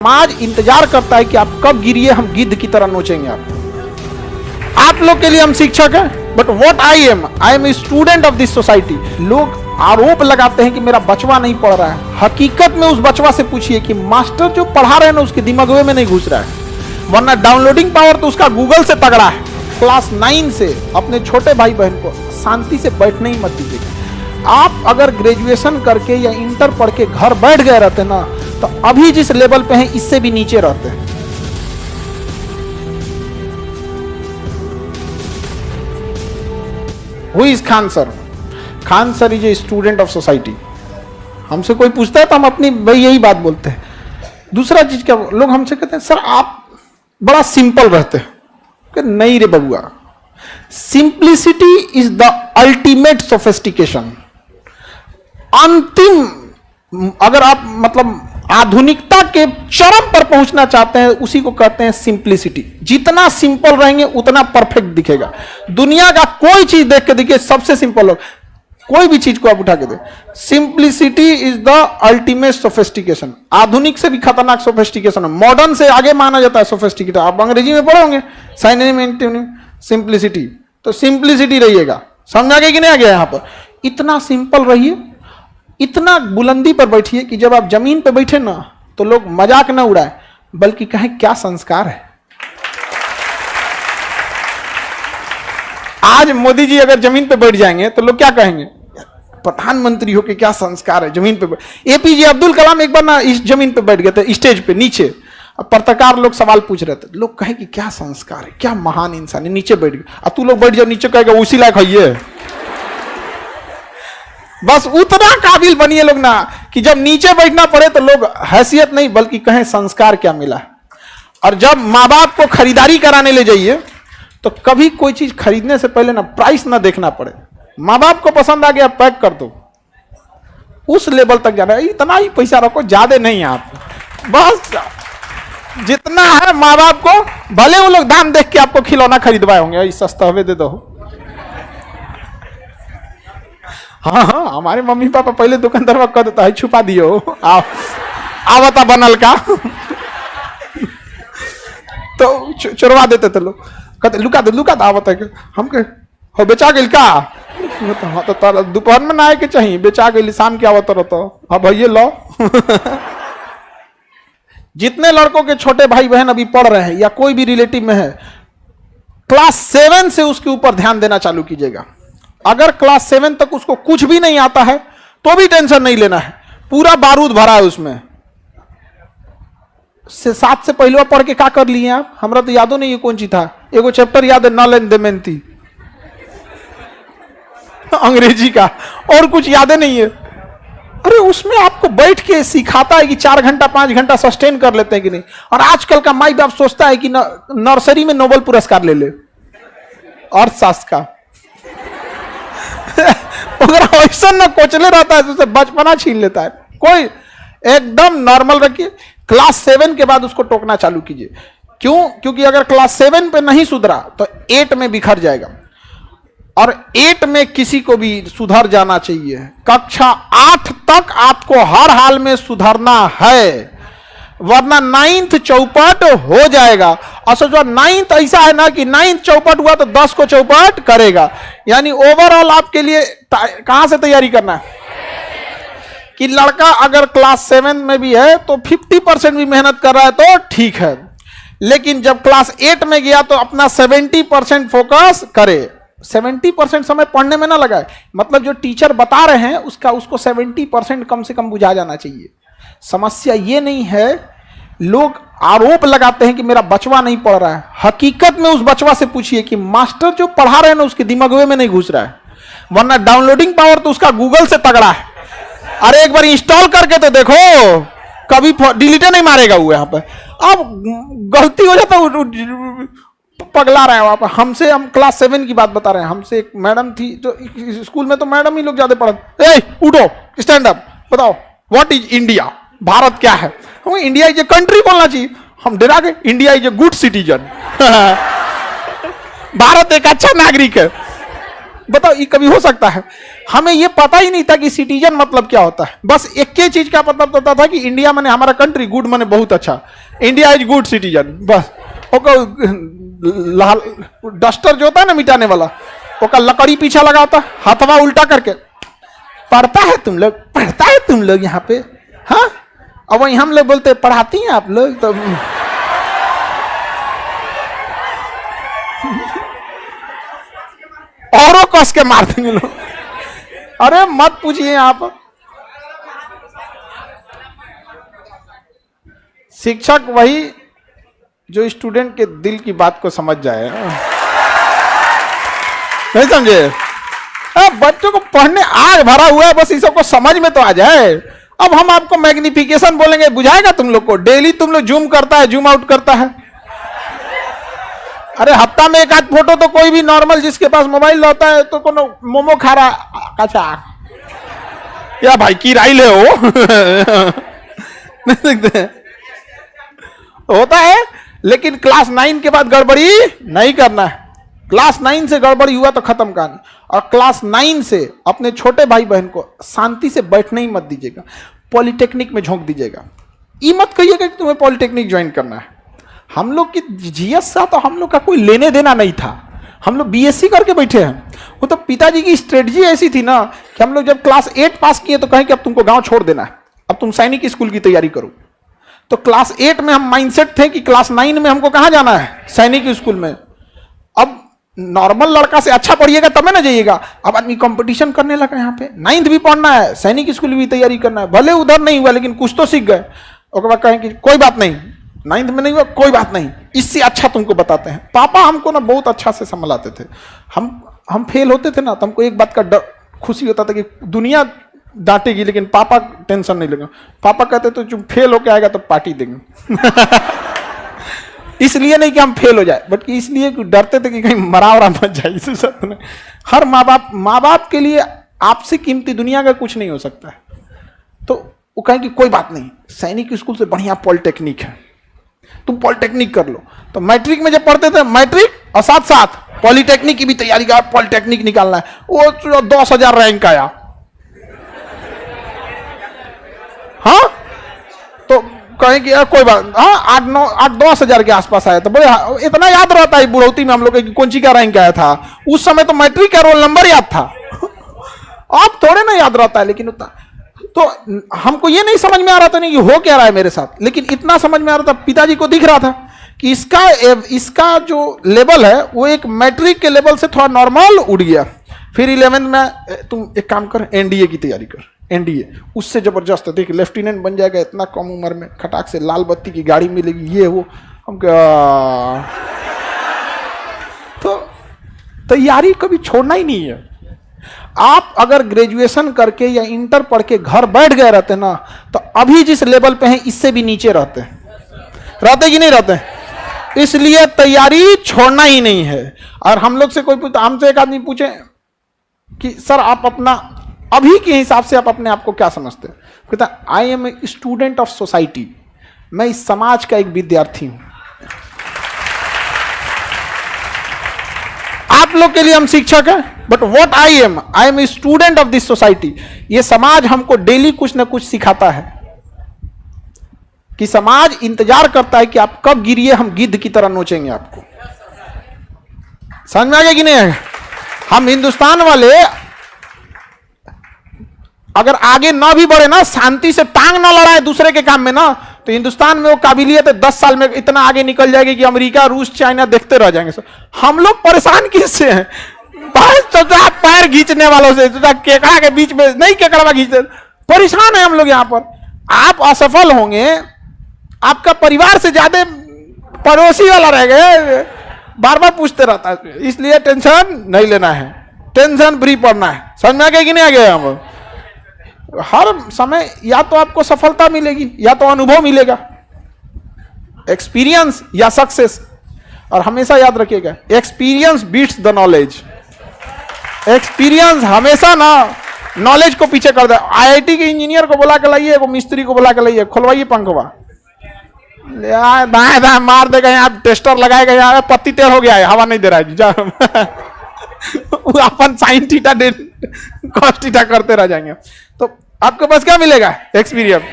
समाज इंतजार करता है कि आप कब गिरिए, हम गिद्ध की तरह नोचेंगे आप लोग के लिए हम शिक्षक हैं, but what I am a student of this society. लोग आरोप लगाते हैं कि मेरा बचवा नहीं पढ़ रहा है, हकीकत में उस बचवा से पूछिए कि मास्टर जो पढ़ा रहे हैं ना उसके दिमाग में नहीं घुस रहा है, वरना डाउनलोडिंग पावर तो उसका गूगल से तगड़ा है। क्लास 9 से अपने छोटे भाई बहन को शांति से बैठने ही मत दीजिएगा। आप अगर ग्रेजुएशन करके या इंटर पढ़ के घर बैठ गए रहते ना, तो अभी जिस लेवल पे हैं इससे भी नीचे रहते हैं। Who is Khan sir? Khan sir is a student of society. हमसे कोई पूछता है तो हम अपनी भाई यही बात बोलते हैं। दूसरा चीज क्या, लोग हमसे कहते हैं सर आप बड़ा सिंपल रहते हैं। नहीं रे बबुआ, simplicity is the ultimate sophistication. अंतिम, अगर आप मतलब आधुनिकता के चरम पर पहुंचना चाहते हैं, उसी को कहते हैं सिंप्लिसिटी। जितना सिंपल रहेंगे उतना परफेक्ट दिखेगा। दुनिया का कोई चीज देख के देखिए, सबसे सिंपल हो, कोई भी चीज को आप उठा के दे, simplicity is the ultimate sophistication. आधुनिक से भी खतरनाक सोफिस्टिकेशन है, मॉडर्न से आगे माना जाता है सोफिस्टिकेटेड। आप अंग्रेजी में पढ़ोगे साइनिम सिंप्लिसिटी, तो सिंप्लिसिटी रहिएगा। समझ आ गया कि नहीं आ गया? यहां पर इतना सिंपल रहिए, इतना बुलंदी पर बैठिए कि जब आप जमीन पर बैठे ना तो लोग मजाक ना उड़ाए, बल्कि कहें क्या संस्कार है। आज मोदी जी अगर जमीन पे बैठ जाएंगे तो लोग क्या कहेंगे, प्रधानमंत्री हो के क्या संस्कार है, जमीन पे। एपीजे अब्दुल कलाम एक बार ना इस जमीन पे बैठ गए थे, स्टेज पे नीचे, पत्रकार लोग सवाल पूछ रहे थे, लोग कहे कि क्या संस्कार है, क्या महान इंसान है, नीचे बैठ गए। अब तू लोग बैठ जाओ नीचे, कहेगा उसी लायक है ये। बस उतना काबिल बनिए लोग ना कि जब नीचे बैठना पड़े तो लोग हैसियत नहीं बल्कि कहें संस्कार क्या मिला। और जब माँ बाप को खरीदारी कराने ले जाइए तो कभी कोई चीज खरीदने से पहले ना प्राइस ना देखना पड़े, माँ बाप को पसंद आ गया पैक कर दो, उस लेवल तक जाना है। इतना ही पैसा रखो, ज्यादा नहीं आप, बस जितना है माँ बाप को, भले वो लोग दाम देख के आपको खिलौना खरीदवाए होंगे, सस्ता हुए दे दो। हाँ हाँ, हमारे मम्मी पापा पहले दुकानदार में कह देता है छुपा दियो, आवता बनल का तो चुरवा देते थे लोग, कहते लुका दे आवत है। हम कहे हो बेचा गई का, हाँ तो दोपहर में ना आए के चाहिए, बेचा गई शाम के आवत रहता। हाँ भैया लो जितने लड़कों के छोटे भाई बहन अभी पढ़ रहे हैं या कोई भी रिलेटिव में है, क्लास 7 से उसके ऊपर ध्यान देना चालू कीजिएगा। अगर क्लास 7 तक उसको कुछ भी नहीं आता है तो भी टेंशन नहीं लेना है, पूरा बारूद भरा है उसमें। 7 से पहले पढ़ के क्या कर लिए आप? हमरा तो यादो नहीं है कौन सी था, एगो चैप्टर याद है नल एंड दमयंती अंग्रेजी का, और कुछ याद नहीं है। अरे उसमें आपको बैठ के सिखाता है कि 4 घंटा 5 घंटा सस्टेन कर लेते हैं कि नहीं। और आजकल का माई बाप सोचता है कि नर्सरी में नोबेल पुरस्कार ले ले अर्थशास्त्र का अगर ऐसा न कोचले रहता है तो उसे बचपना छीन लेता है। कोई एकदम नॉर्मल रखिए, क्लास 7 के बाद उसको टोकना चालू कीजिए। क्यों? क्योंकि अगर क्लास 7 पे नहीं सुधरा तो 8 में बिखर जाएगा, और 8 में किसी को भी सुधर जाना चाहिए। कक्षा 8 तक आपको हर हाल में सुधरना है, वरना 9th चौपट हो जाएगा। और सोचो 9th ऐसा है ना कि 9th चौपट हुआ तो 10 को चौपट करेगा। यानी ओवरऑल आपके लिए कहां से तैयारी करना है कि लड़का अगर क्लास 7 में भी है तो 50% भी मेहनत कर रहा है तो ठीक है, लेकिन जब क्लास 8 में गया तो अपना 70% फोकस करे। 70% समय पढ़ने में ना लगाए, मतलब जो टीचर बता रहे हैं उसको 70% कम से कम बुझा जाना चाहिए। समस्या ये नहीं है, लोग आरोप लगाते हैं कि मेरा बचवा नहीं पढ़ रहा है, हकीकत में उस बचवा से पूछिए कि मास्टर जो पढ़ा रहे हैं ना उसके दिमाग में नहीं घुस रहा है, वरना डाउनलोडिंग पावर तो उसका गूगल से तगड़ा है। अरे एक बार इंस्टॉल करके तो देखो, कभी डिलीटे नहीं मारेगा वो। यहाँ पर अब गलती हो जाता है, पगला रहा है वहां पर। हमसे, हम क्लास 7 की बात बता रहे हैं, हमसे एक मैडम थी जो स्कूल में तो मैडम ही लोग ज्यादा पढ़ते, ए उठो स्टैंड अप, बताओ व्हाट इज इंडिया, भारत क्या है। हमें इंडिया इज ए कंट्री बोलना चाहिए, हम डरा गए। India is a good citizen Bharat एक अच्छा नागरिक है। बताओ ये कभी हो सकता है? हमें ये पता ही नहीं था कि सिटीजन मतलब क्या होता है। बस एक ही चीज का पता पता था कि इंडिया माने हमारा कंट्री, गुड माने बहुत अच्छा, इंडिया इज गुड सिटीजन। बस लाल डस्टर जो होता है ना मिटाने वाला, ओका लकड़ी पीछा लगा होता, हाथवा उल्टा करके पढ़ता है तुम लोग, पढ़ता है तुम लोग यहाँ पे, हाँ। अब वही हम लोग बोलते पढ़ाती हैं आप लोग, तो औरों कस के मार देंगे लोग। अरे मत पूछिए आप। शिक्षक वही जो स्टूडेंट के दिल की बात को समझ जाए, नहीं समझे? बच्चों को पढ़ने आग भरा हुआ है, बस इस सबको समझ में तो आ जाए। अब हम आपको मैग्निफिकेशन बोलेंगे, बुझाएगा तुम लोग को? डेली तुम लोग जूम करता है, जूम आउट करता है। अरे हफ्ता में एक आध फोटो तो कोई भी नॉर्मल जिसके पास मोबाइल होता है तो कोनो मोमो खा रहा, अच्छा क्या भाई की राई ले हो नहीं देखते होता है। लेकिन क्लास 9 के बाद गड़बड़ी नहीं करना है। क्लास 9 से गड़बड़ी हुआ तो खत्म कहानी। और क्लास 9 से अपने छोटे भाई बहन को शांति से बैठने ही मत दीजिएगा, पॉलिटेक्निक में झोंक दीजिएगा। ये मत कहिएगा कि तुम्हें पॉलिटेक्निक ज्वाइन करना है। हम लोग की जीएस सा तो हम लोग का कोई लेने देना नहीं था, हम लोग बीएससी करके बैठे हैं। वो तो पिताजी की स्ट्रेटजी ऐसी थी ना कि हम लोग जब क्लास 8 पास किए तो कहें कि अब तुमको गांव छोड़ देना है, अब तुम सैनिक स्कूल की तैयारी करो। तो क्लास 8 में हम माइंडसेट थे कि क्लास 9 में हमको कहां जाना है, सैनिक स्कूल में। अब नॉर्मल लड़का से अच्छा पढ़िएगा तब ना जाइएगा। अब आदमी कंपटीशन करने लगा, यहाँ पे 9th भी पढ़ना है, सैनिक स्कूल भी तैयारी करना है। भले उधर नहीं हुआ लेकिन कुछ तो सीख गए। उसके बाद कहें कि कोई बात नहीं, 9th में नहीं हुआ कोई बात नहीं, इससे अच्छा तुमको बताते हैं। पापा हमको ना बहुत अच्छा से संभलाते थे। हम फेल होते थे ना तो हमको एक बात का डर खुशी होता था कि दुनिया डांटेगी लेकिन पापा टेंशन नहीं लेगा। पापा कहते तो जो फेल होके आएगा तो पार्टी देंगे इसलिए नहीं कि हम फेल हो जाए, बट इसलिए कि डरते थे कि कहीं मरावरा मत जाए। इस सब ने हर माँ बाप के लिए आपसे कीमती दुनिया का कुछ नहीं हो सकता है। तो वो कहें कि कोई बात नहीं, सैनिक स्कूल से बढ़िया पॉलिटेक्निक है, तुम पॉलिटेक्निक कर लो। तो मैट्रिक में जब पढ़ते थे, मैट्रिक और साथ साथ पॉलिटेक्निक की भी तैयारी कर, पॉलिटेक्निक निकालना है। वो 10,000 रैंक आया, हाँ तो कहें कि कोई बात, हाँ 8-10,000 के आसपास आया। तो बड़े इतना याद रहता है बुढ़ौती में हम लोग कि कौन सी का रैंक आया था। उस समय तो मैट्रिक का रोल नंबर याद था अब थोड़े ना याद रहता है। लेकिन उतना तो हमको ये नहीं समझ में आ रहा था नहीं कि हो क्या रहा है मेरे साथ, लेकिन इतना समझ में आ रहा था, पिताजी को दिख रहा था कि इसका जो लेवल है वो एक मैट्रिक के लेवल से थोड़ा नॉर्मल उड़ गया। फिर 11th में तुम एक काम कर, एनडीए की तैयारी कर, एनडीए उससे जबरदस्त है, देख लेफ्टिनेंट बन जाएगा इतना कम उम्र में, खटाक से लाल बत्ती की गाड़ी मिलेगी, ये वो। हम तो तैयारी कभी छोड़ना ही नहीं है। आप अगर ग्रेजुएशन करके या इंटर पढ़ के घर बैठ गए रहते ना तो अभी जिस लेवल पे हैं इससे भी नीचे रहते कि नहीं रहते। इसलिए तैयारी छोड़ना ही नहीं है। और हम लोग से कोई पूछता, हमसे एक आदमी पूछे कि सर आप अपना अभी के हिसाब से आप अपने आप को क्या समझते हैं? कहता I am a student of society, मैं इस समाज का एक विद्यार्थी हूं। आप लोग के लिए हम शिक्षक हैं, but what I am a student of this society. ये समाज हमको डेली कुछ ना कुछ सिखाता है कि समाज इंतजार करता है कि आप कब गिरिए, हम गिद्ध की तरह नोचेंगे आपको। समझ में आ गया कि नहीं? हम हिंदुस्तान वाले अगर आगे ना भी बढ़े ना, शांति से टांग ना लड़ाए दूसरे के काम में ना, तो हिंदुस्तान में वो काबिलियत है 10 साल में इतना आगे निकल जाएगी कि अमेरिका, रूस, चाइना देखते रह जाएंगे। हम लोग परेशान किससे हैं? पैर खींचने वालों से, केकड़ा के बीच में नहीं, केकड़ा खींचते परेशान है हम लोग यहाँ पर। आप असफल होंगे, आपका परिवार से ज्यादा पड़ोसी वाला रह गए, बार बार पूछते रहता है। इसलिए टेंशन नहीं लेना है, टेंशन फ्री पढ़ना है। समझ में आ गया कि नहीं आ गया? हम हर समय या तो आपको सफलता मिलेगी या तो अनुभव मिलेगा, एक्सपीरियंस या सक्सेस। और हमेशा याद रखिएगा, experience beats the knowledge. Experience हमेशा ना नॉलेज को पीछे कर दे। आईआईटी के इंजीनियर को बुला के लाइए, वो मिस्त्री को बुला के लाइए, खुलवाइए पंखवा, दाएं दाएं मार देगा, यहाँ टेस्टर लगाएगा, यहाँ पत्ती टेढ़ हो गया है, हवा नहीं दे रहा है वो अपन साइन थीटा कॉस थीटा करते रह जाएंगे। तो आपके पास क्या मिलेगा? एक्सपीरियंस।